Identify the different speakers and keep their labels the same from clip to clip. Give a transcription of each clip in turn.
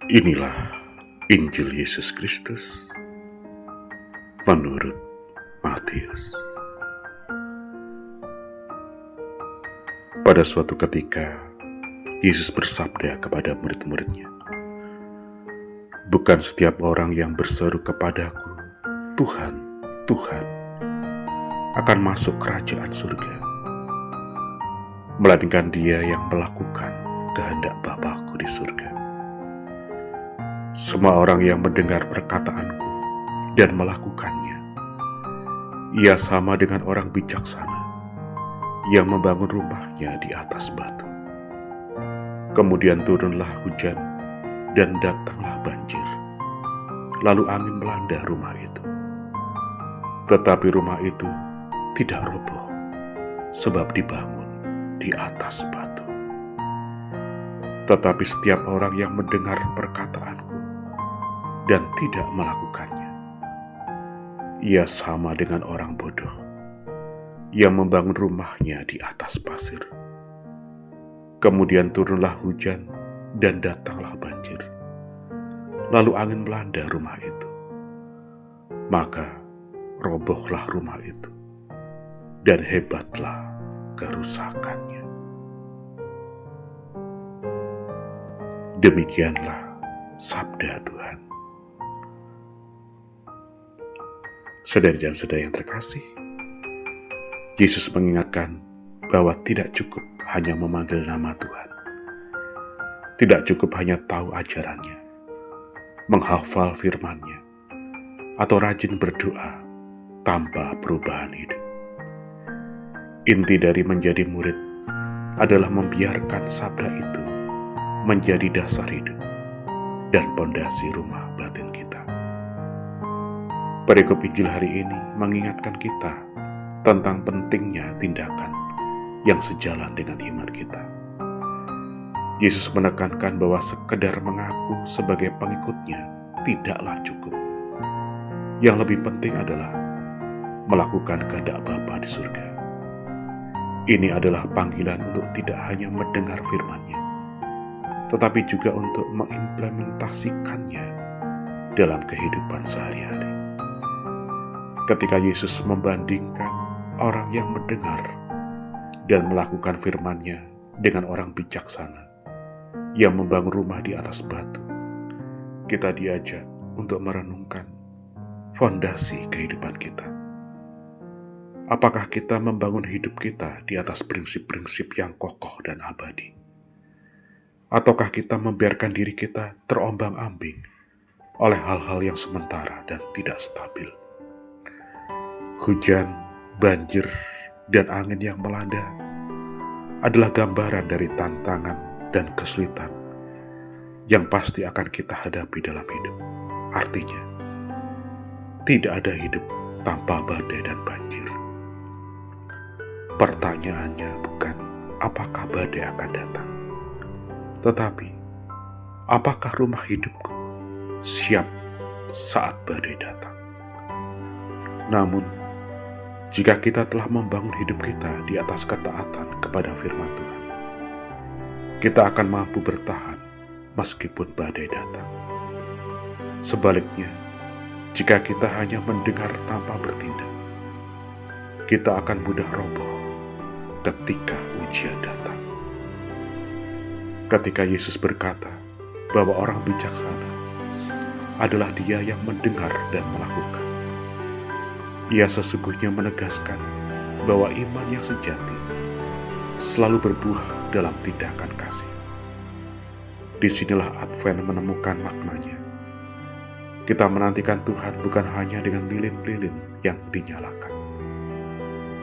Speaker 1: Inilah Injil Yesus Kristus menurut Matius. Pada suatu ketika, Yesus bersabda kepada murid-muridnya, "Bukan setiap orang yang berseru kepadaku, Tuhan, Tuhan, akan masuk kerajaan surga, melainkan dia yang melakukan kehendak Bapa-Ku di surga. Semua orang yang mendengar perkataanku dan melakukannya, ia sama dengan orang bijaksana yang membangun rumahnya di atas batu. Kemudian turunlah hujan dan datanglah banjir, lalu angin melanda rumah itu. Tetapi rumah itu tidak roboh, sebab dibangun di atas batu. Tetapi setiap orang yang mendengar perkataanku dan tidak melakukannya, ia sama dengan orang bodoh yang membangun rumahnya di atas pasir. Kemudian turunlah hujan dan datanglah banjir, lalu angin melanda rumah itu. Maka robohlah rumah itu, dan hebatlah kerusakannya." Demikianlah sabda Tuhan. Saudari dan saudara yang terkasih, Yesus mengingatkan bahwa tidak cukup hanya memanggil nama Tuhan. Tidak cukup hanya tahu ajarannya, menghafal firman-Nya, atau rajin berdoa tanpa perubahan hidup. Inti dari menjadi murid adalah membiarkan sabda itu menjadi dasar hidup dan pondasi rumah batin kita. Perikop Injil hari ini mengingatkan kita tentang pentingnya tindakan yang sejalan dengan iman kita. Yesus menekankan bahwa sekedar mengaku sebagai pengikutnya tidaklah cukup. Yang lebih penting adalah melakukan kehendak Bapa di surga. Ini adalah panggilan untuk tidak hanya mendengar firman-Nya, tetapi juga untuk mengimplementasikannya dalam kehidupan sehari-hari. Ketika Yesus membandingkan orang yang mendengar dan melakukan firman-Nya dengan orang bijaksana yang membangun rumah di atas batu, kita diajak untuk merenungkan fondasi kehidupan kita. Apakah kita membangun hidup kita di atas prinsip-prinsip yang kokoh dan abadi? Ataukah kita membiarkan diri kita terombang-ambing oleh hal-hal yang sementara dan tidak stabil? Hujan, banjir, dan angin yang melanda adalah gambaran dari tantangan dan kesulitan yang pasti akan kita hadapi dalam hidup. Artinya, tidak ada hidup tanpa badai dan banjir. Pertanyaannya bukan apakah badai akan datang, tetapi apakah rumah hidupku siap saat badai datang? Namun, jika kita telah membangun hidup kita di atas ketaatan kepada firman Tuhan, kita akan mampu bertahan meskipun badai datang. Sebaliknya, jika kita hanya mendengar tanpa bertindak, kita akan mudah roboh ketika ujian datang. Ketika Yesus berkata bahwa orang bijaksana adalah dia yang mendengar dan melakukan, Ia sesungguhnya menegaskan bahwa iman yang sejati selalu berbuah dalam tindakan kasih. Disinilah Advent menemukan maknanya. Kita menantikan Tuhan bukan hanya dengan lilin-lilin yang dinyalakan,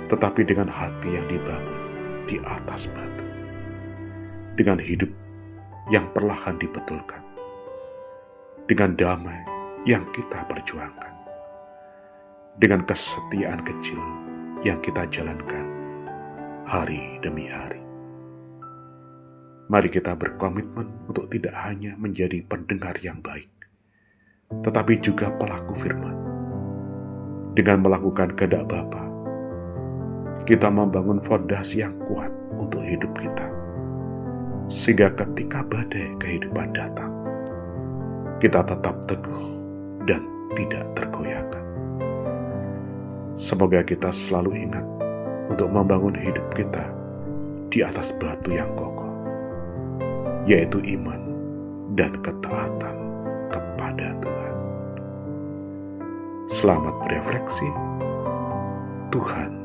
Speaker 1: tetapi dengan hati yang dibangun di atas batu, dengan hidup yang perlahan dibetulkan, dengan damai yang kita perjuangkan, dengan kesetiaan kecil yang kita jalankan hari demi hari. Mari kita berkomitmen untuk tidak hanya menjadi pendengar yang baik, tetapi juga pelaku firman. Dengan melakukan kehendak Bapa, kita membangun fondasi yang kuat untuk hidup kita, sehingga ketika badai kehidupan datang, kita tetap teguh dan tidak tergoyahkan. Semoga kita selalu ingat untuk membangun hidup kita di atas batu yang kokoh, yaitu iman dan ketaatan kepada Tuhan. Selamat berefleksi. Tuhan